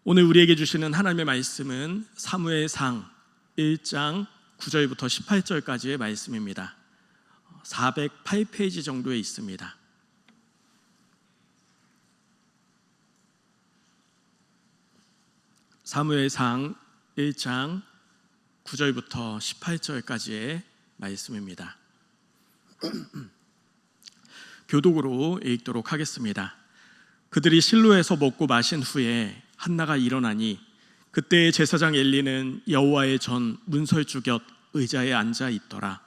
오늘 우리에게 주시는 하나님의 말씀은 사무엘상 1장 9절부터 18절까지의 말씀입니다. 408페이지 정도에 있습니다. 사무엘상 1장 9절부터 18절까지의 말씀입니다. 교독으로 읽도록 하겠습니다. 그들이 실로에서 먹고 마신 후에 한나가 일어나니 그때의 제사장 엘리는 여호와의 전 문설주 곁 의자에 앉아 있더라.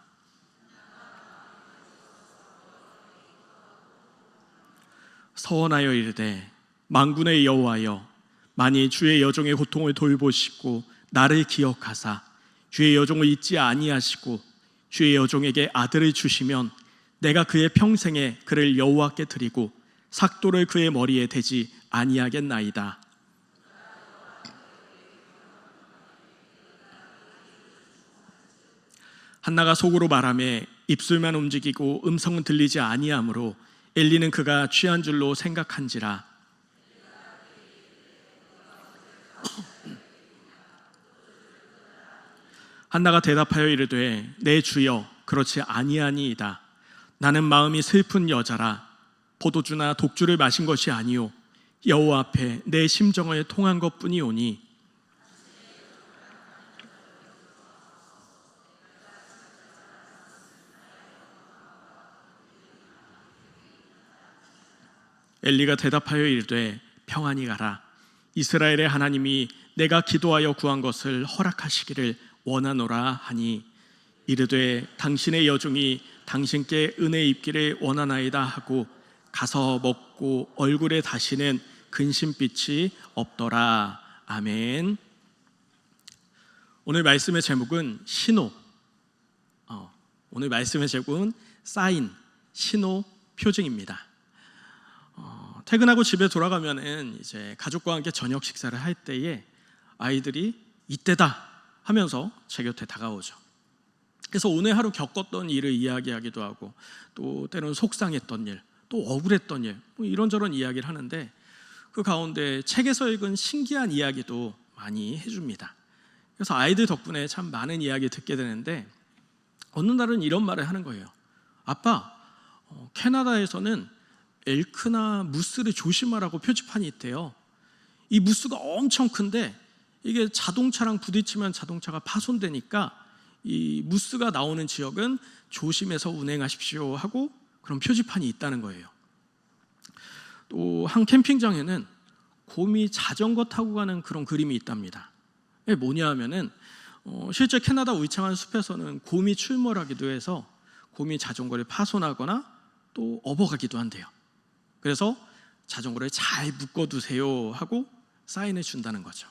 서원하여 이르되 만군의 여호와여, 만일 주의 여종의 고통을 돌보시고 나를 기억하사 주의 여종을 잊지 아니하시고 주의 여종에게 아들을 주시면 내가 그의 평생에 그를 여호와께 드리고 삭도를 그의 머리에 대지 아니하겠나이다. 한나가 속으로 말하며 입술만 움직이고 음성은 들리지 아니하므로 엘리는 그가 취한 줄로 생각한지라. 한나가 대답하여 이르되 내 주여, 그렇지 아니하니이다. 나는 마음이 슬픈 여자라. 포도주나 독주를 마신 것이 아니요 여호와 앞에 내 심정을 통한 것뿐이오니. 엘리가 대답하여 이르되 평안히 가라. 이스라엘의 하나님이 내가 기도하여 구한 것을 허락하시기를 원하노라 하니, 이르되 당신의 여종이 당신께 은혜 입기를 원하나이다 하고 가서 먹고 얼굴에 다시는 근심빛이 없더라. 아멘. 오늘 말씀의 제목은 신호. 오늘 말씀의 제목은 사인, 신호, 표징입니다. 퇴근하고 집에 돌아가면은 이제 가족과 함께 저녁 식사를 할 때에 아이들이 이때다 하면서 제 곁에 다가오죠. 그래서 오늘 하루 겪었던 일을 이야기하기도 하고, 또 때로는 속상했던 일, 또 억울했던 일, 뭐 이런저런 이야기를 하는데, 그 가운데 책에서 읽은 신기한 이야기도 많이 해줍니다. 그래서 아이들 덕분에 참 많은 이야기 듣게 되는데, 어느 날은 이런 말을 하는 거예요. 아빠, 캐나다에서는 엘크나 무스를 조심하라고 표지판이 있대요. 이 무스가 엄청 큰데 이게 자동차랑 부딪히면 자동차가 파손되니까 이 무스가 나오는 지역은 조심해서 운행하십시오 하고 그런 표지판이 있다는 거예요. 또 한 캠핑장에는 곰이 자전거 타고 가는 그런 그림이 있답니다. 이게 뭐냐 하면은 실제 캐나다 울창한 숲에서는 곰이 출몰하기도 해서 곰이 자전거를 파손하거나 또 업어가기도 한대요. 그래서 자전거를 잘 묶어두세요 하고 사인을 준다는 거죠.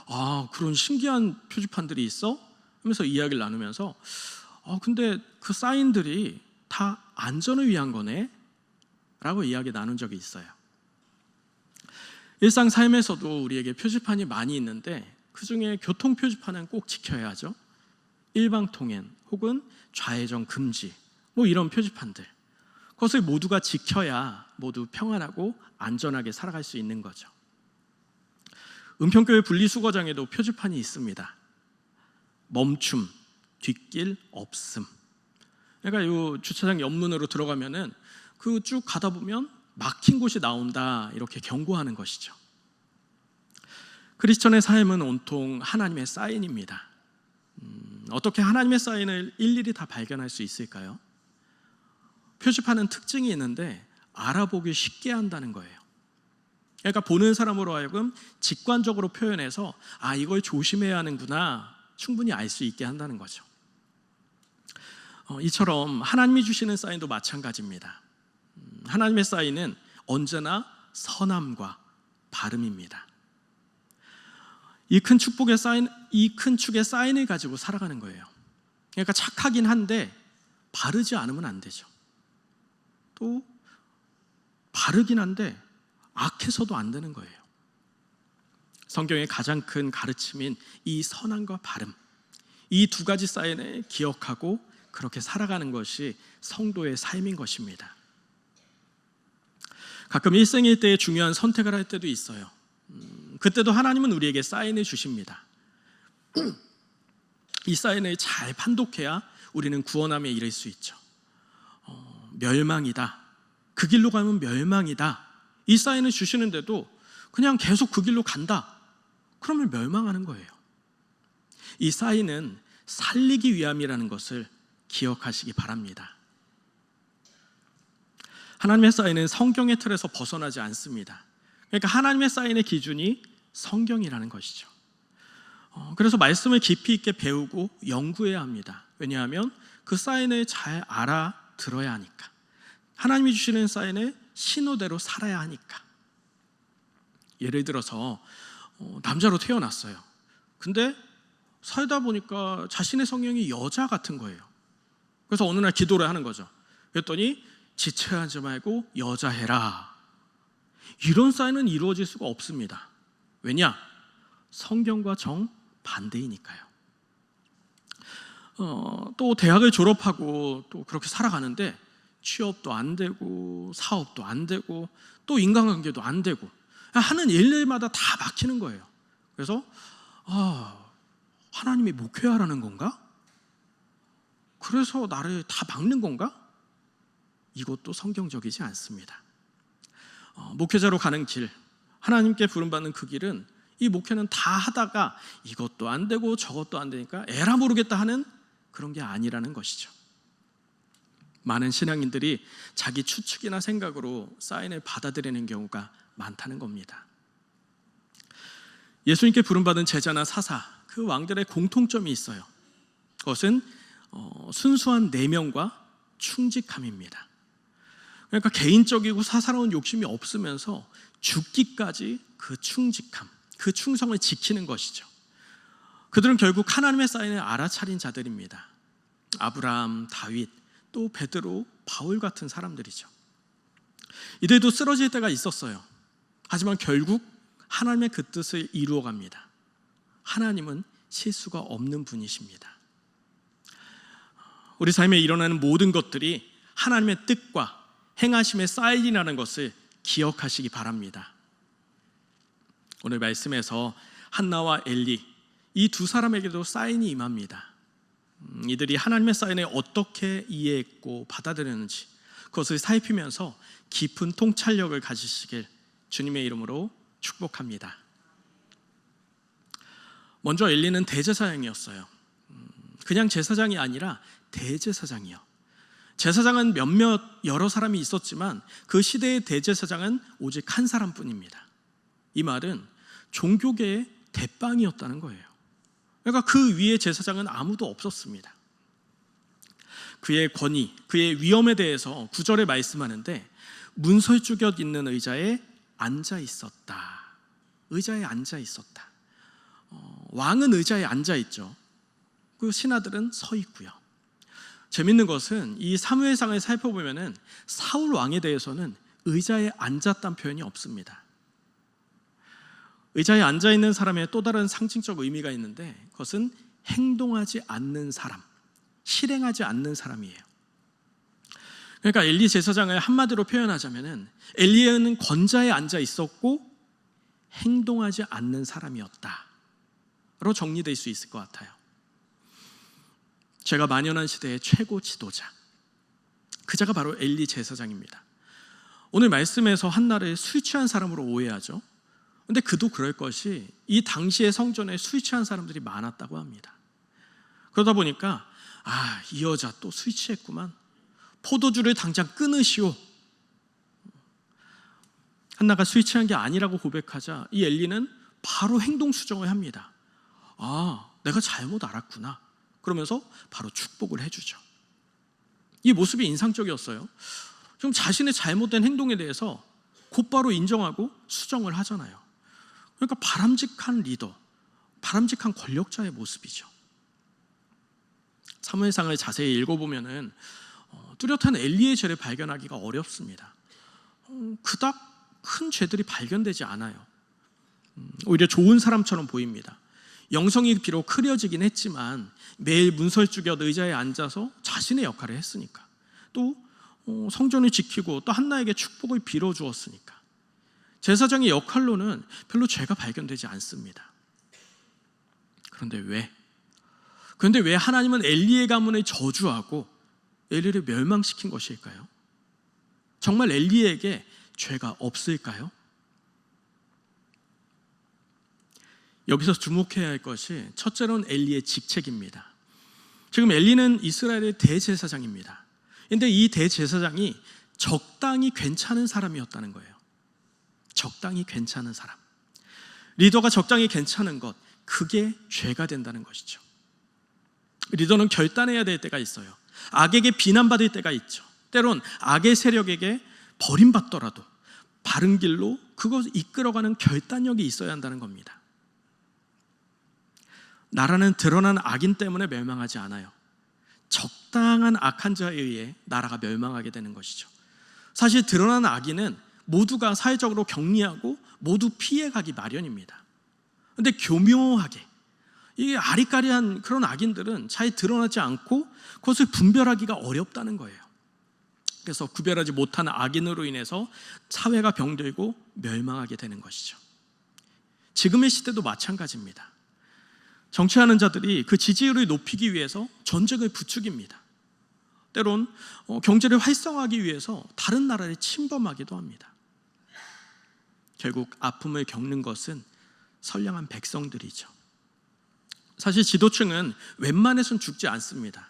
아, 그런 신기한 표지판들이 있어? 하면서 이야기를 나누면서 근데 그 사인들이 다 안전을 위한 거네? 라고 이야기 나눈 적이 있어요. 일상 삶에서도 우리에게 표지판이 많이 있는데 그 중에 교통 표지판은 꼭 지켜야 하죠. 일방통행 혹은 좌회전 금지, 뭐 이런 표지판들, 그것을 모두가 지켜야 모두 평안하고 안전하게 살아갈 수 있는 거죠. 은평교회 분리수거장에도 표지판이 있습니다. 멈춤, 뒷길 없음. 그러니까 이 주차장 옆문으로 들어가면은 그 쭉 가다 보면 막힌 곳이 나온다, 이렇게 경고하는 것이죠. 크리스천의 삶은 온통 하나님의 사인입니다. 어떻게 하나님의 사인을 일일이 다 발견할 수 있을까요? 표지판은 특징이 있는데 알아보기 쉽게 한다는 거예요. 그러니까 보는 사람으로 하여금 직관적으로 표현해서 이걸 조심해야 하는구나, 충분히 알 수 있게 한다는 거죠. 이처럼 하나님이 주시는 사인도 마찬가지입니다. 하나님의 사인은 언제나 선함과 바름입니다. 이 큰 축복의 사인, 이 큰 축의 사인을 가지고 살아가는 거예요. 그러니까 착하긴 한데 바르지 않으면 안 되죠. 또 바르긴 한데 악해서도 안 되는 거예요. 성경의 가장 큰 가르침인 이 선함과 바름, 이 두 가지 사인을 기억하고 그렇게 살아가는 것이 성도의 삶인 것입니다. 가끔 일생일대에 중요한 선택을 할 때도 있어요. 그때도 하나님은 우리에게 사인을 주십니다. 이 사인을 잘 판독해야 우리는 구원함에 이를 수 있죠. 멸망이다, 그 길로 가면 멸망이다, 이 사인을 주시는데도 그냥 계속 그 길로 간다, 그러면 멸망하는 거예요. 이 사인은 살리기 위함이라는 것을 기억하시기 바랍니다. 하나님의 사인은 성경의 틀에서 벗어나지 않습니다. 그러니까 하나님의 사인의 기준이 성경이라는 것이죠. 그래서 말씀을 깊이 있게 배우고 연구해야 합니다. 왜냐하면 그 사인을 잘 알아들어야 하니까. 하나님이 주시는 사인을 신호대로 살아야 하니까. 예를 들어서 남자로 태어났어요. 근데 살다 보니까 자신의 성형이 여자 같은 거예요. 그래서 어느 날 기도를 하는 거죠. 그랬더니 지체하지 말고 여자 해라. 이런 사인은 이루어질 수가 없습니다. 왜냐? 성경과 정반대이니까요. 또 대학을 졸업하고 또 그렇게 살아가는데 취업도 안 되고 사업도 안 되고 또 인간관계도 안 되고 하는 일일마다 다 막히는 거예요. 그래서 하나님이 목회하라는 건가? 그래서 나를 다 막는 건가? 이것도 성경적이지 않습니다. 목회자로 가는 길, 하나님께 부름받는 그 길은 이 목회는 다 하다가 이것도 안 되고 저것도 안 되니까 에라 모르겠다 하는 그런 게 아니라는 것이죠. 많은 신앙인들이 자기 추측이나 생각으로 사인을 받아들이는 경우가 많다는 겁니다. 예수님께 부름받은 제자나 사사, 그 왕들의 공통점이 있어요. 그것은 순수한 내면과 충직함입니다. 그러니까 개인적이고 사사로운 욕심이 없으면서 죽기까지 그 충직함, 그 충성을 지키는 것이죠. 그들은 결국 하나님의 사인을 알아차린 자들입니다. 아브라함, 다윗, 또 베드로, 바울 같은 사람들이죠. 이들도 쓰러질 때가 있었어요. 하지만 결국 하나님의 그 뜻을 이루어갑니다. 하나님은 실수가 없는 분이십니다. 우리 삶에 일어나는 모든 것들이 하나님의 뜻과 행하심의 사인이라는 것을 기억하시기 바랍니다. 오늘 말씀에서 한나와 엘리, 이 두 사람에게도 사인이 임합니다. 이들이 하나님의 사인을 어떻게 이해했고 받아들였는지 그것을 살피면서 깊은 통찰력을 가지시길 주님의 이름으로 축복합니다. 먼저 엘리는 대제사장이었어요. 그냥 제사장이 아니라 대제사장이요. 제사장은 몇몇 여러 사람이 있었지만 그 시대의 대제사장은 오직 한 사람뿐입니다. 이 말은 종교계의 대빵이었다는 거예요. 그러니까 그 위에 제사장은 아무도 없었습니다. 그의 권위, 그의 위엄에 대해서 9절에 말씀하는데 문설주격 있는 의자에 앉아 있었다. 의자에 앉아 있었다. 왕은 의자에 앉아 있죠. 그 신하들은 서 있고요. 재밌는 것은 이 사무엘상을 살펴보면은 사울 왕에 대해서는 의자에 앉았다는 표현이 없습니다. 의자에 앉아 있는 사람의 또 다른 상징적 의미가 있는데 그것은 행동하지 않는 사람, 실행하지 않는 사람이에요. 그러니까 엘리 제사장을 한마디로 표현하자면은 엘리야는 권자에 앉아 있었고 행동하지 않는 사람이었다로 정리될 수 있을 것 같아요. 제가 만연한 시대의 최고 지도자, 그 자가 바로 엘리 제사장입니다. 오늘 말씀에서 한나를 술 취한 사람으로 오해하죠. 근데 그도 그럴 것이 이 당시의 성전에 술 취한 사람들이 많았다고 합니다. 그러다 보니까 이 여자 또 술 취했구만, 포도주를 당장 끊으시오. 한나가 술 취한 게 아니라고 고백하자 이 엘리는 바로 행동 수정을 합니다. 내가 잘못 알았구나. 그러면서 바로 축복을 해주죠. 이 모습이 인상적이었어요. 좀 자신의 잘못된 행동에 대해서 곧바로 인정하고 수정을 하잖아요. 그러니까 바람직한 리더, 바람직한 권력자의 모습이죠. 사무엘상을 자세히 읽어보면은 뚜렷한 엘리의 죄를 발견하기가 어렵습니다. 그닥 큰 죄들이 발견되지 않아요. 오히려 좋은 사람처럼 보입니다. 영성이 비록 흐려지긴 했지만 매일 문설주격 의자에 앉아서 자신의 역할을 했으니까, 또 성전을 지키고 또 한나에게 축복을 빌어주었으니까 제사장의 역할로는 별로 죄가 발견되지 않습니다. 그런데 왜 하나님은 엘리의 가문을 저주하고 엘리를 멸망시킨 것일까요? 정말 엘리에게 죄가 없을까요? 여기서 주목해야 할 것이 첫째로는 엘리의 직책입니다. 지금 엘리는 이스라엘의 대제사장입니다. 그런데 이 대제사장이 적당히 괜찮은 사람이었다는 거예요. 적당히 괜찮은 사람. 리더가 적당히 괜찮은 것, 그게 죄가 된다는 것이죠. 리더는 결단해야 될 때가 있어요. 악에게 비난받을 때가 있죠. 때론 악의 세력에게 버림받더라도 바른 길로 그것을 이끌어가는 결단력이 있어야 한다는 겁니다. 나라는 드러난 악인 때문에 멸망하지 않아요. 적당한 악한 자에 의해 나라가 멸망하게 되는 것이죠. 사실 드러난 악인은 모두가 사회적으로 격리하고 모두 피해가기 마련입니다. 그런데 교묘하게 이게 아리까리한 그런 악인들은 잘 드러나지 않고 그것을 분별하기가 어렵다는 거예요. 그래서 구별하지 못하는 악인으로 인해서 사회가 병들고 멸망하게 되는 것이죠. 지금의 시대도 마찬가지입니다. 정치하는 자들이 그 지지율을 높이기 위해서 전쟁을 부추깁니다. 때론 경제를 활성화하기 위해서 다른 나라를 침범하기도 합니다. 결국 아픔을 겪는 것은 선량한 백성들이죠. 사실 지도층은 웬만해선 죽지 않습니다.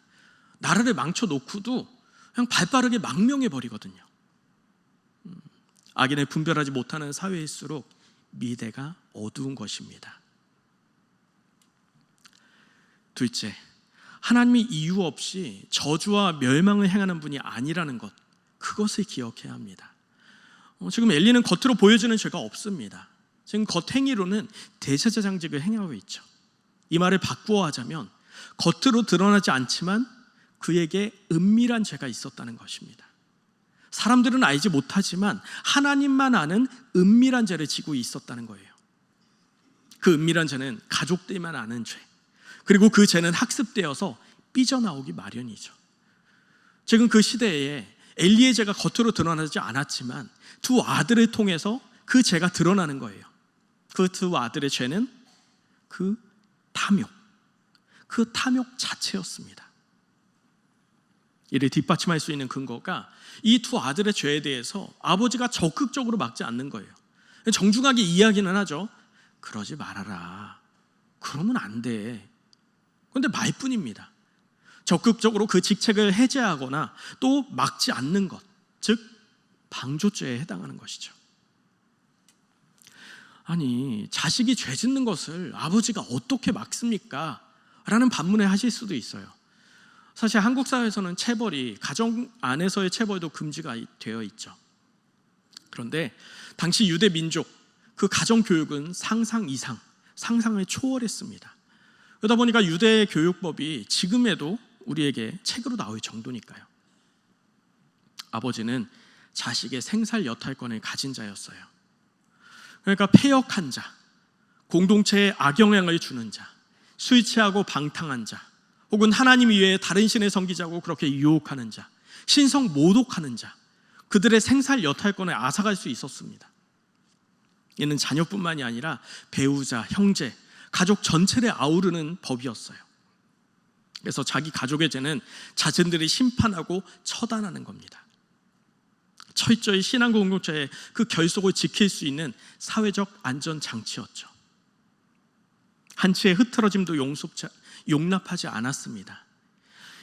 나라를 망쳐놓고도 그냥 발빠르게 망명해버리거든요. 악인을 분별하지 못하는 사회일수록 미래가 어두운 것입니다. 둘째, 하나님이 이유 없이 저주와 멸망을 행하는 분이 아니라는 것, 그것을 기억해야 합니다. 지금 엘리는 겉으로 보여지는 죄가 없습니다. 지금 겉행위로는 대제사장직을 행하고 있죠. 이 말을 바꾸어 하자면 겉으로 드러나지 않지만 그에게 은밀한 죄가 있었다는 것입니다. 사람들은 알지 못하지만 하나님만 아는 은밀한 죄를 지고 있었다는 거예요. 그 은밀한 죄는 가족들만 아는 죄, 그리고 그 죄는 학습되어서 삐져나오기 마련이죠. 지금 그 시대에 엘리의 죄가 겉으로 드러나지 않았지만 두 아들을 통해서 그 죄가 드러나는 거예요. 그 두 아들의 죄는 그 탐욕 자체였습니다. 이를 뒷받침할 수 있는 근거가 이 두 아들의 죄에 대해서 아버지가 적극적으로 막지 않는 거예요. 정중하게 이야기는 하죠. 그러지 말아라. 그러면 안 돼. 그런데 말뿐입니다. 적극적으로 그 직책을 해제하거나 또 막지 않는 것, 즉 방조죄에 해당하는 것이죠. 아니, 자식이 죄 짓는 것을 아버지가 어떻게 막습니까? 라는 반문을 하실 수도 있어요. 사실 한국 사회에서는 체벌이, 가정 안에서의 체벌도 금지가 되어 있죠. 그런데 당시 유대 민족, 그 가정 교육은 상상을 초월했습니다. 그러다 보니까 유대 교육법이 지금에도 우리에게 책으로 나올 정도니까요. 아버지는 자식의 생살 여탈권을 가진 자였어요. 그러니까 폐역한 자, 공동체에 악영향을 주는 자, 술 취하고 방탕한 자, 혹은 하나님 이외에 다른 신을 섬기자고 그렇게 유혹하는 자, 신성 모독하는 자, 그들의 생살 여탈권을 앗아갈 수 있었습니다. 이는 자녀뿐만이 아니라 배우자, 형제, 가족 전체를 아우르는 법이었어요. 그래서 자기 가족의 죄는 자신들이 심판하고 처단하는 겁니다. 철저히 신앙 공동체의 그 결속을 지킬 수 있는 사회적 안전장치였죠. 한치의 흐트러짐도 용납하지 않았습니다.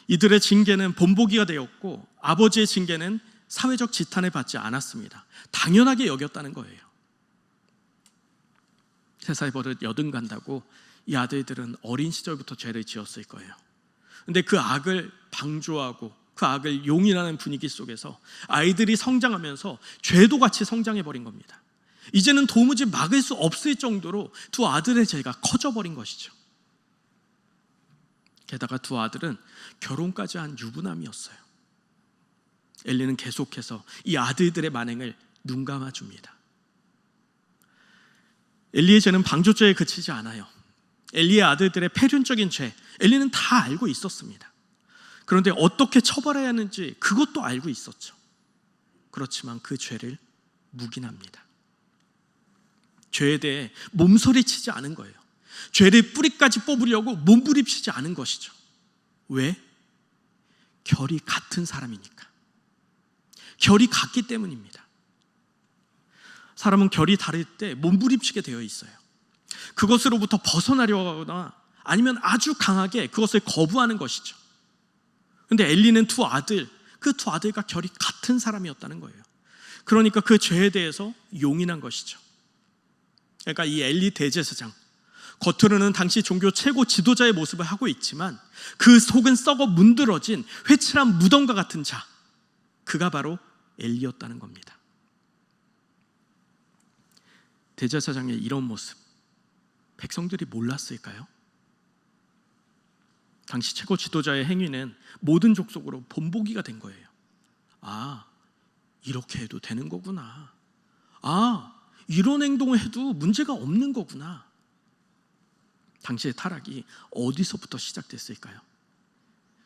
이들의 징계는 본보기가 되었고 아버지의 징계는 사회적 지탄을 받지 않았습니다. 당연하게 여겼다는 거예요. 세살 버릇 여든 간다고 이 아들들은 어린 시절부터 죄를 지었을 거예요. 그런데 그 악을 방조하고 그 악을 용인하는 분위기 속에서 아이들이 성장하면서 죄도 같이 성장해버린 겁니다. 이제는 도무지 막을 수 없을 정도로 두 아들의 죄가 커져버린 것이죠. 게다가 두 아들은 결혼까지 한 유부남이었어요. 엘리는 계속해서 이 아들들의 만행을 눈감아줍니다. 엘리의 죄는 방조죄에 그치지 않아요. 엘리의 아들들의 패륜적인 죄, 엘리는 다 알고 있었습니다. 그런데 어떻게 처벌해야 하는지 그것도 알고 있었죠. 그렇지만 그 죄를 묵인합니다. 죄에 대해 몸서리치지 않은 거예요. 죄를 뿌리까지 뽑으려고 몸부림치지 않은 것이죠. 왜? 결이 같은 사람이니까. 결이 같기 때문입니다. 사람은 결이 다를 때 몸부림치게 되어 있어요. 그것으로부터 벗어나려고 하거나 아니면 아주 강하게 그것을 거부하는 것이죠. 그런데 엘리는 그 두 아들과 결이 같은 사람이었다는 거예요. 그러니까 그 죄에 대해서 용인한 것이죠. 그러니까 이 엘리 대제사장, 겉으로는 당시 종교 최고 지도자의 모습을 하고 있지만 그 속은 썩어 문드러진 회칠한 무덤과 같은 자, 그가 바로 엘리였다는 겁니다. 대제사장의 이런 모습, 백성들이 몰랐을까요? 당시 최고 지도자의 행위는 모든 족속으로 본보기가 된 거예요. 아, 이렇게 해도 되는 거구나. 아, 이런 행동을 해도 문제가 없는 거구나. 당시의 타락이 어디서부터 시작됐을까요?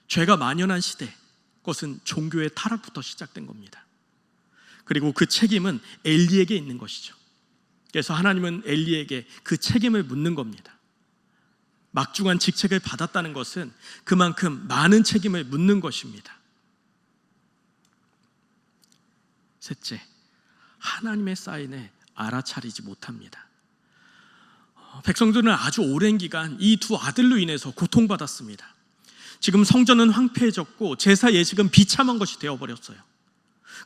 죄가 만연한 시대, 그것은 종교의 타락부터 시작된 겁니다. 그리고 그 책임은 엘리에게 있는 것이죠. 그래서 하나님은 엘리에게 그 책임을 묻는 겁니다. 막중한 직책을 받았다는 것은 그만큼 많은 책임을 묻는 것입니다. 셋째, 하나님의 사인을 알아차리지 못합니다. 백성들은 아주 오랜 기간 이 두 아들로 인해서 고통받았습니다. 지금 성전은 황폐해졌고 제사 예식은 비참한 것이 되어버렸어요.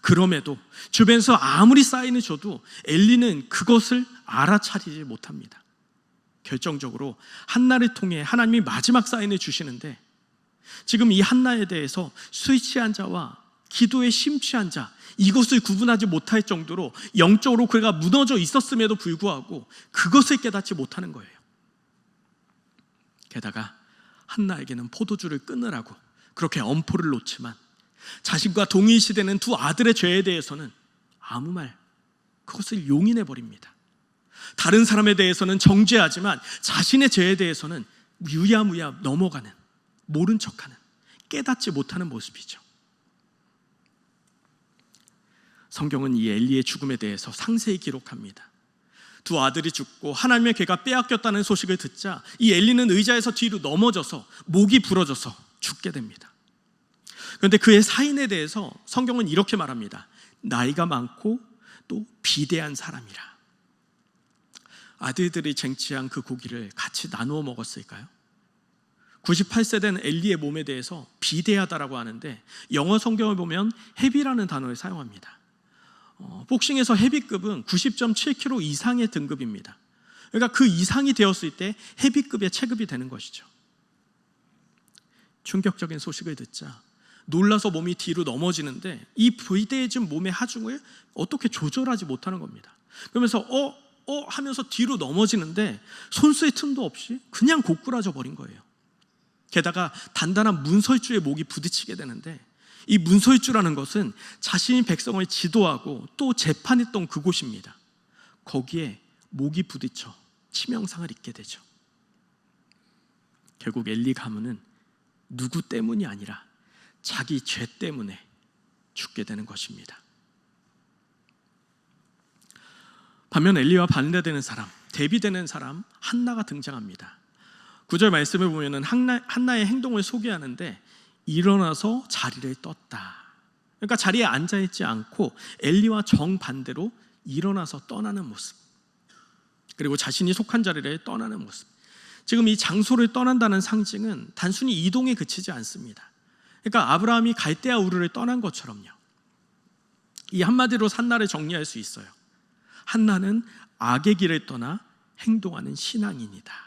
그럼에도 주변에서 아무리 사인을 줘도 엘리는 그것을 알아차리지 못합니다. 결정적으로 한나를 통해 하나님이 마지막 사인을 주시는데, 지금 이 한나에 대해서 술 취한 자와 기도에 심취한 자, 이것을 구분하지 못할 정도로 영적으로 그가 무너져 있었음에도 불구하고 그것을 깨닫지 못하는 거예요. 게다가 한나에게는 포도주를 끊으라고 그렇게 엄포를 놓지만 자신과 동일시되는 두 아들의 죄에 대해서는 아무 말, 그것을 용인해버립니다. 다른 사람에 대해서는 정죄하지만 자신의 죄에 대해서는 유야무야 넘어가는, 모른 척하는, 깨닫지 못하는 모습이죠. 성경은 이 엘리의 죽음에 대해서 상세히 기록합니다. 두 아들이 죽고 하나님의 괴가 빼앗겼다는 소식을 듣자 이 엘리는 의자에서 뒤로 넘어져서 목이 부러져서 죽게 됩니다. 그런데 그의 사인에 대해서 성경은 이렇게 말합니다. 나이가 많고 또 비대한 사람이라. 아들들이 쟁취한 그 고기를 같이 나누어 먹었을까요? 98세 된 엘리의 몸에 대해서 비대하다라고 하는데 영어 성경을 보면 헤비라는 단어를 사용합니다. 복싱에서 헤비급은 90.7kg 이상의 등급입니다. 그러니까 그 이상이 되었을 때 헤비급에 체급이 되는 것이죠. 충격적인 소식을 듣자 놀라서 몸이 뒤로 넘어지는데 이 비대해진 몸의 하중을 어떻게 조절하지 못하는 겁니다. 그러면서 하면서 뒤로 넘어지는데 손쓸 틈도 없이 그냥 고꾸라져 버린 거예요. 게다가 단단한 문설주에 목이 부딪히게 되는데, 이 문설주라는 것은 자신이 백성을 지도하고 또 재판했던 그곳입니다. 거기에 목이 부딪혀 치명상을 입게 되죠. 결국 엘리 가문은 누구 때문이 아니라 자기 죄 때문에 죽게 되는 것입니다. 반면 엘리와 반대되는 사람, 대비되는 사람 한나가 등장합니다. 9절 말씀을 보면 한나의 행동을 소개하는데 일어나서 자리를 떴다. 그러니까 자리에 앉아있지 않고 엘리와 정반대로 일어나서 떠나는 모습, 그리고 자신이 속한 자리를 떠나는 모습. 지금 이 장소를 떠난다는 상징은 단순히 이동에 그치지 않습니다. 그러니까 아브라함이 갈대아 우르를 떠난 것처럼요. 이 한마디로 한나를 정리할 수 있어요. 한나는 악의 길을 떠나 행동하는 신앙인이다.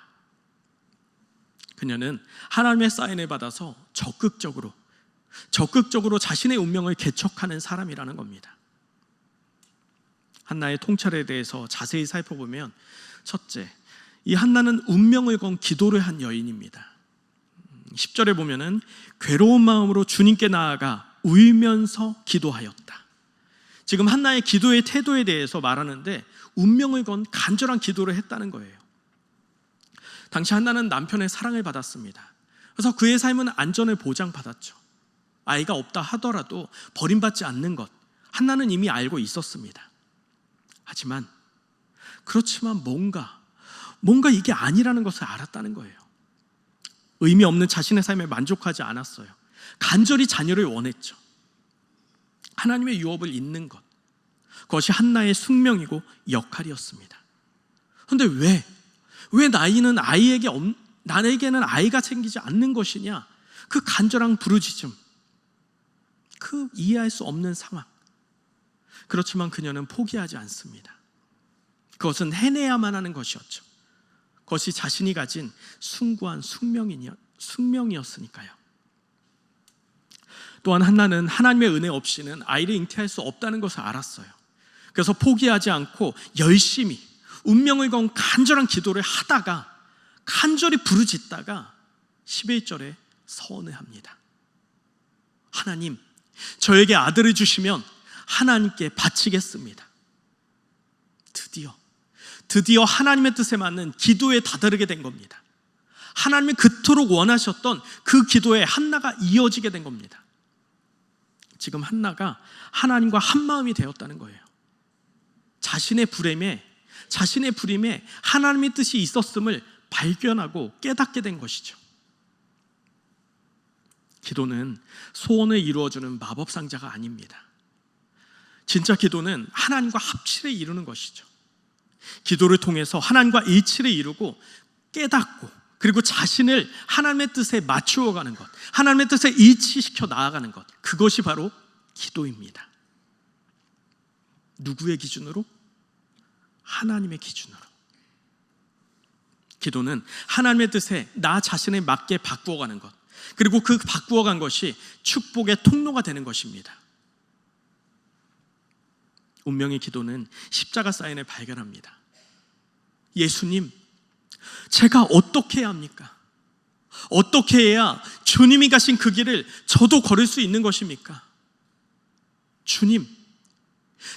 그녀는 하나님의 사인을 받아서 적극적으로 자신의 운명을 개척하는 사람이라는 겁니다. 한나의 통찰에 대해서 자세히 살펴보면, 첫째, 이 한나는 운명을 건 기도를 한 여인입니다. 10절에 보면은 괴로운 마음으로 주님께 나아가 울면서 기도하였다. 지금 한나의 기도의 태도에 대해서 말하는데 운명을 건 간절한 기도를 했다는 거예요. 당시 한나는 남편의 사랑을 받았습니다. 그래서 그의 삶은 안전을 보장받았죠. 아이가 없다 하더라도 버림받지 않는 것, 한나는 이미 알고 있었습니다. 하지만 그렇지만 뭔가 이게 아니라는 것을 알았다는 거예요. 의미 없는 자신의 삶에 만족하지 않았어요. 간절히 자녀를 원했죠. 하나님의 유업을 잇는 것, 그것이 한나의 숙명이고 역할이었습니다. 그런데 왜 나에게는 아이가 생기지 않는 것이냐? 그 간절한 부르짖음, 그 이해할 수 없는 상황. 그렇지만 그녀는 포기하지 않습니다. 그것은 해내야만 하는 것이었죠. 그것이 자신이 가진 숭고한 숙명이었으니까요. 또한 한나는 하나님의 은혜 없이는 아이를 잉태할 수 없다는 것을 알았어요. 그래서 포기하지 않고 열심히 운명을 건 간절한 기도를 하다가, 간절히 부르짖다가 11절에 서원을 합니다. 하나님, 저에게 아들을 주시면 하나님께 바치겠습니다. 드디어 하나님의 뜻에 맞는 기도에 다다르게 된 겁니다. 하나님이 그토록 원하셨던 그 기도에 한나가 이어지게 된 겁니다. 지금 한나가 하나님과 한마음이 되었다는 거예요. 자신의 불임에 하나님의 뜻이 있었음을 발견하고 깨닫게 된 것이죠. 기도는 소원을 이루어주는 마법상자가 아닙니다. 진짜 기도는 하나님과 합치를 이루는 것이죠. 기도를 통해서 하나님과 일치를 이루고 깨닫고, 그리고 자신을 하나님의 뜻에 맞추어 가는 것, 하나님의 뜻에 일치시켜 나아가는 것, 그것이 바로 기도입니다. 누구의 기준으로? 하나님의 기준으로. 기도는 하나님의 뜻에 나 자신을 맞게 바꾸어가는 것, 그리고 그 바꾸어간 것이 축복의 통로가 되는 것입니다. 운명의 기도는 십자가 사인을 발견합니다. 예수님, 제가 어떻게 해야 합니까? 어떻게 해야 주님이 가신 그 길을 저도 걸을 수 있는 것입니까? 주님,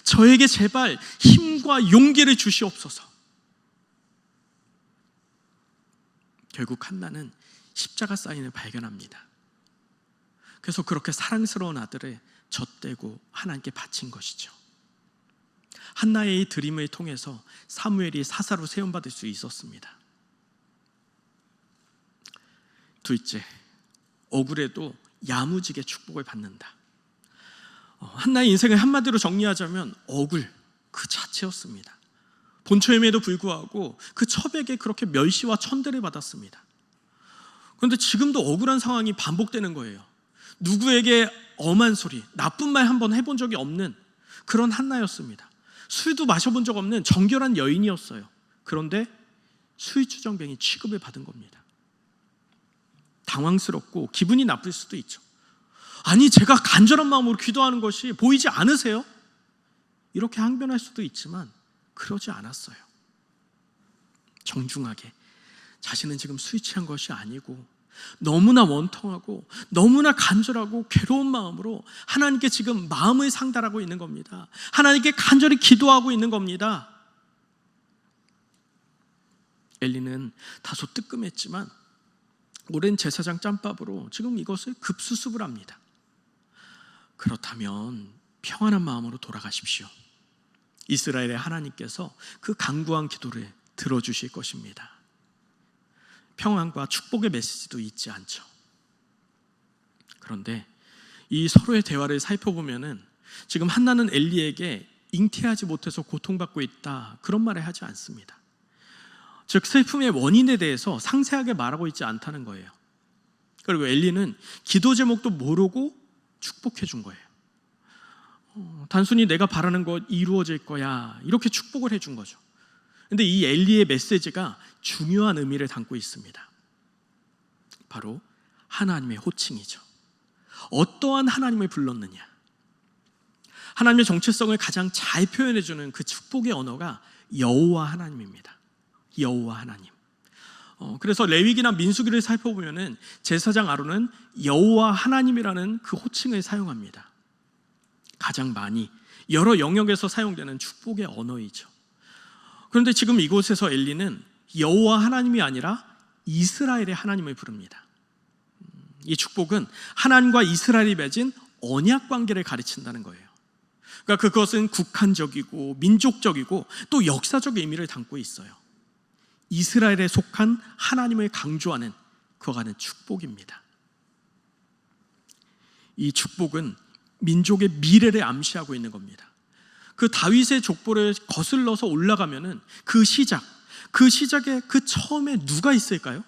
저에게 제발 힘과 용기를 주시옵소서. 결국 한나는 십자가 사인을 발견합니다. 그래서 그렇게 사랑스러운 아들을 젖대고 하나님께 바친 것이죠. 한나의 이 드림을 통해서 사무엘이 사사로 세움받을 수 있었습니다. 둘째, 억울해도 야무지게 축복을 받는다. 한나의 인생을 한마디로 정리하자면 억울 그 자체였습니다. 본처임에도 불구하고 그 첩에게 그렇게 멸시와 천대를 받았습니다. 그런데 지금도 억울한 상황이 반복되는 거예요. 누구에게 엄한 소리, 나쁜 말 한번 해본 적이 없는 그런 한나였습니다. 술도 마셔본 적 없는 정결한 여인이었어요. 그런데 수의추정병이 취급을 받은 겁니다. 당황스럽고 기분이 나쁠 수도 있죠. 아니, 제가 간절한 마음으로 기도하는 것이 보이지 않으세요? 이렇게 항변할 수도 있지만 그러지 않았어요. 정중하게 자신은 지금 술 취한 것이 아니고 너무나 원통하고 너무나 간절하고 괴로운 마음으로 하나님께 지금 마음을 상달하고 있는 겁니다. 하나님께 간절히 기도하고 있는 겁니다. 엘리는 다소 뜨끔했지만 오랜 제사장 짬밥으로 지금 이것을 급수습을 합니다. 그렇다면 평안한 마음으로 돌아가십시오. 이스라엘의 하나님께서 그 간구한 기도를 들어주실 것입니다. 평안과 축복의 메시지도 잊지 않죠. 그런데 이 서로의 대화를 살펴보면은 지금 한나는 엘리에게 잉태하지 못해서 고통받고 있다, 그런 말을 하지 않습니다. 즉 슬픔의 원인에 대해서 상세하게 말하고 있지 않다는 거예요. 그리고 엘리는 기도 제목도 모르고 축복해 준 거예요. 단순히 내가 바라는 것 이루어질 거야, 이렇게 축복을 해준 거죠. 그런데 이 엘리의 메시지가 중요한 의미를 담고 있습니다. 바로 하나님의 호칭이죠. 어떠한 하나님을 불렀느냐, 하나님의 정체성을 가장 잘 표현해주는 그 축복의 언어가 여호와 하나님입니다. 여호와 하나님. 그래서 레위기나 민수기를 살펴보면은 제사장 아론은 여호와 하나님이라는 그 호칭을 사용합니다. 가장 많이 여러 영역에서 사용되는 축복의 언어이죠. 그런데 지금 이곳에서 엘리는 여호와 하나님이 아니라 이스라엘의 하나님을 부릅니다. 이 축복은 하나님과 이스라엘이 맺은 언약 관계를 가르친다는 거예요. 그러니까 그것은 국한적이고 민족적이고 또 역사적 의미를 담고 있어요. 이스라엘에 속한 하나님을 강조하는 그와 같은 축복입니다. 이 축복은 민족의 미래를 암시하고 있는 겁니다. 그 다윗의 족보를 거슬러서 올라가면은 그 시작에 그 처음에 누가 있을까요?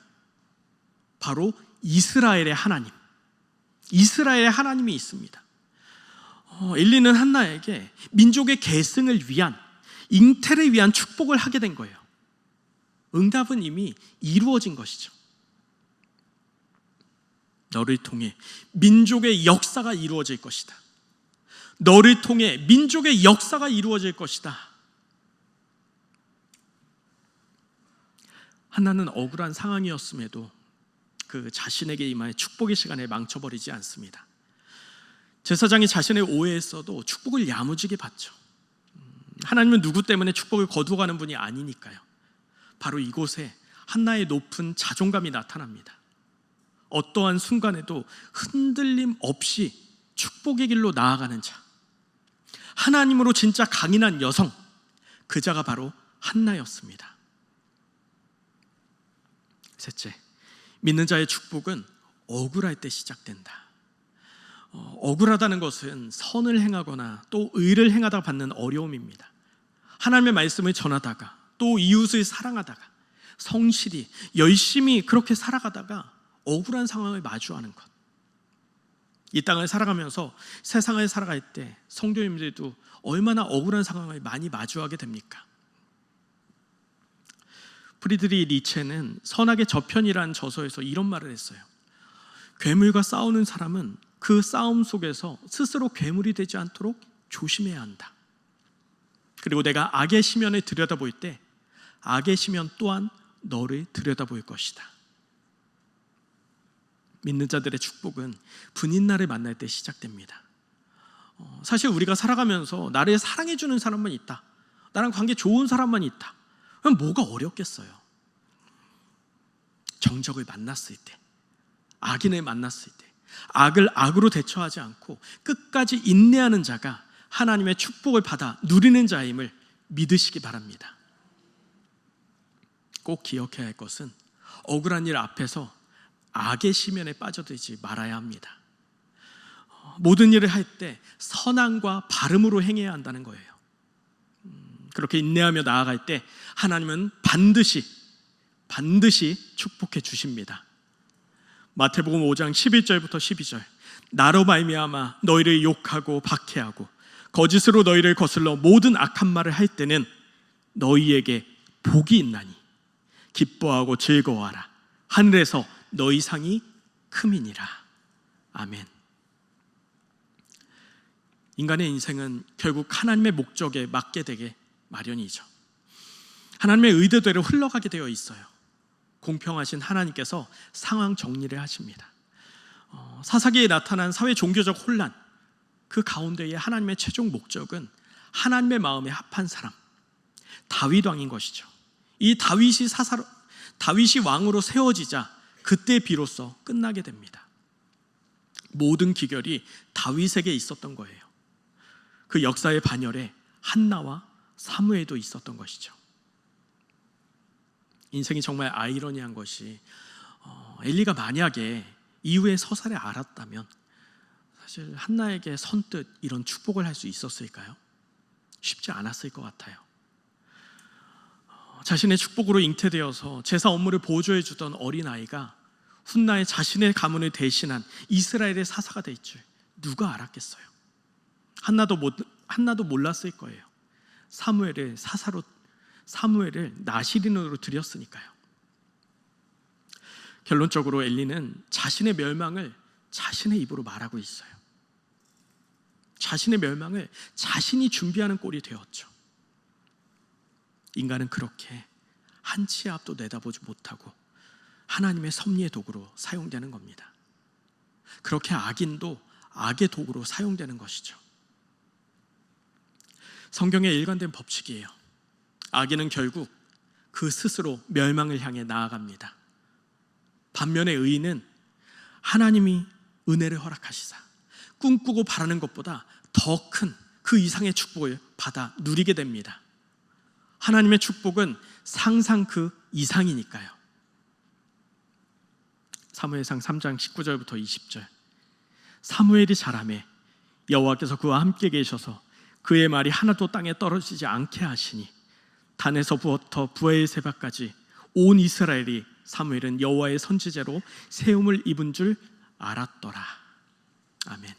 바로 이스라엘의 하나님, 이스라엘의 하나님이 있습니다. 엘리는 한나에게 민족의 계승을 위한, 잉태를 위한 축복을 하게 된 거예요. 응답은 이미 이루어진 것이죠. 너를 통해 민족의 역사가 이루어질 것이다. 너를 통해 민족의 역사가 이루어질 것이다. 한나는 억울한 상황이었음에도 그 자신에게 임할 축복의 시간을 망쳐버리지 않습니다. 제사장이 자신을 오해했어도 축복을 야무지게 받죠. 하나님은 누구 때문에 축복을 거두어가는 분이 아니니까요. 바로 이곳에 한나의 높은 자존감이 나타납니다. 어떠한 순간에도 흔들림 없이 축복의 길로 나아가는 자, 하나님으로 진짜 강인한 여성, 그자가 바로 한나였습니다. 셋째, 믿는 자의 축복은 억울할 때 시작된다. 억울하다는 것은 선을 행하거나 또 의를 행하다가 받는 어려움입니다. 하나님의 말씀을 전하다가 또 이웃을 사랑하다가 성실히 열심히 그렇게 살아가다가 억울한 상황을 마주하는 것. 이 땅을 살아가면서 세상을 살아갈 때 성도님들도 얼마나 억울한 상황을 많이 마주하게 됩니까? 프리드리히 니체는 선악의 저편이라는 저서에서 이런 말을 했어요. 괴물과 싸우는 사람은 그 싸움 속에서 스스로 괴물이 되지 않도록 조심해야 한다. 그리고 내가 악의 시면을 들여다볼 때 악의 시면 또한 너를 들여다볼 것이다. 믿는 자들의 축복은 분인날을 만날 때 시작됩니다. 사실 우리가 살아가면서 나를 사랑해주는 사람만 있다, 나랑 관계 좋은 사람만 있다, 그럼 뭐가 어렵겠어요? 정적을 만났을 때, 악인을 만났을 때 악을 악으로 대처하지 않고 끝까지 인내하는 자가 하나님의 축복을 받아 누리는 자임을 믿으시기 바랍니다. 꼭 기억해야 할 것은 억울한 일 앞에서 악의 시면에 빠져들지 말아야 합니다. 모든 일을 할 때 선함과 바름으로 행해야 한다는 거예요. 그렇게 인내하며 나아갈 때 하나님은 반드시 축복해 주십니다. 마태복음 5장 11절부터 12절, 나로 말미암아 너희를 욕하고 박해하고 거짓으로 너희를 거슬러 모든 악한 말을 할 때는 너희에게 복이 있나니 기뻐하고 즐거워하라. 하늘에서 너희 상이 크미니라. 아멘. 인간의 인생은 결국 하나님의 목적에 맞게 되게 마련이죠. 하나님의 의도대로 흘러가게 되어 있어요. 공평하신 하나님께서 상황 정리를 하십니다. 사사기에 나타난 사회 종교적 혼란, 그 가운데에 하나님의 최종 목적은 하나님의 마음에 합한 사람, 다윗 왕인 것이죠. 이 다윗이 왕으로 세워지자 그때 비로소 끝나게 됩니다. 모든 기결이 다윗에게 있었던 거예요. 그 역사의 반열에 한나와 사무엘도 있었던 것이죠. 인생이 정말 아이러니한 것이 엘리가 만약에 이후의 서사를 알았다면 사실 한나에게 선뜻 이런 축복을 할 수 있었을까요? 쉽지 않았을 것 같아요. 자신의 축복으로 잉태되어서 제사 업무를 보조해 주던 어린아이가 훗날 자신의 가문을 대신한 이스라엘의 사사가 될 줄 누가 알았겠어요? 한나도 몰랐을 거예요. 사무엘을 나시린으로 들였으니까요. 결론적으로 엘리는 자신의 멸망을 자신의 입으로 말하고 있어요. 자신의 멸망을 자신이 준비하는 꼴이 되었죠. 인간은 그렇게 한치 앞도 내다보지 못하고 하나님의 섭리의 도구로 사용되는 겁니다. 그렇게 악인도 악의 도구로 사용되는 것이죠. 성경의 일관된 법칙이에요. 악인은 결국 그 스스로 멸망을 향해 나아갑니다. 반면에 의인은 하나님이 은혜를 허락하시사 꿈꾸고 바라는 것보다 더 큰 그 이상의 축복을 받아 누리게 됩니다. 하나님의 축복은 상상 그 이상이니까요. 사무엘상 3장 19절부터 20절. 사무엘이 자라매 여호와께서 그와 함께 계셔서 그의 말이 하나도 땅에 떨어지지 않게 하시니 단에서부터 부엘세바까지 온 이스라엘이 사무엘은 여호와의 선지자로 세움을 입은 줄 알았더라. 아멘.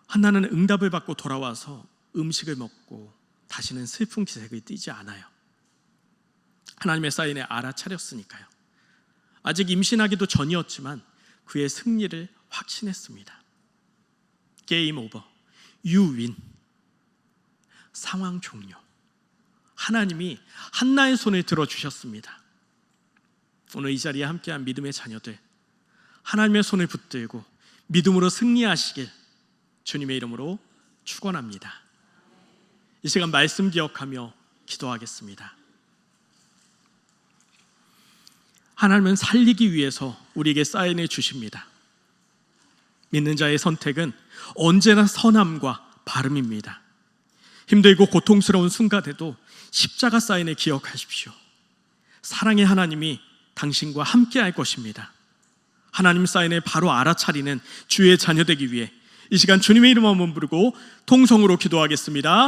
한나는 응답을 받고 돌아와서 음식을 먹고 다시는 슬픈 기색을 띠지 않아요. 하나님의 사인에 알아차렸으니까요. 아직 임신하기도 전이었지만 그의 승리를 확신했습니다. 게임 오버, you win. 상황 종료. 하나님이 한나의 손을 들어주셨습니다. 오늘 이 자리에 함께한 믿음의 자녀들, 하나님의 손을 붙들고 믿음으로 승리하시길 주님의 이름으로 축원합니다. 이 시간 말씀 기억하며 기도하겠습니다. 하나님은 살리기 위해서 우리에게 사인을 주십니다. 믿는 자의 선택은 언제나 선함과 바름입니다. 힘들고 고통스러운 순간에도 십자가 사인을 기억하십시오. 사랑의 하나님이 당신과 함께 할 것입니다. 하나님 사인을 바로 알아차리는 주의 자녀 되기 위해 이 시간 주님의 이름 한번 부르고 통성으로 기도하겠습니다.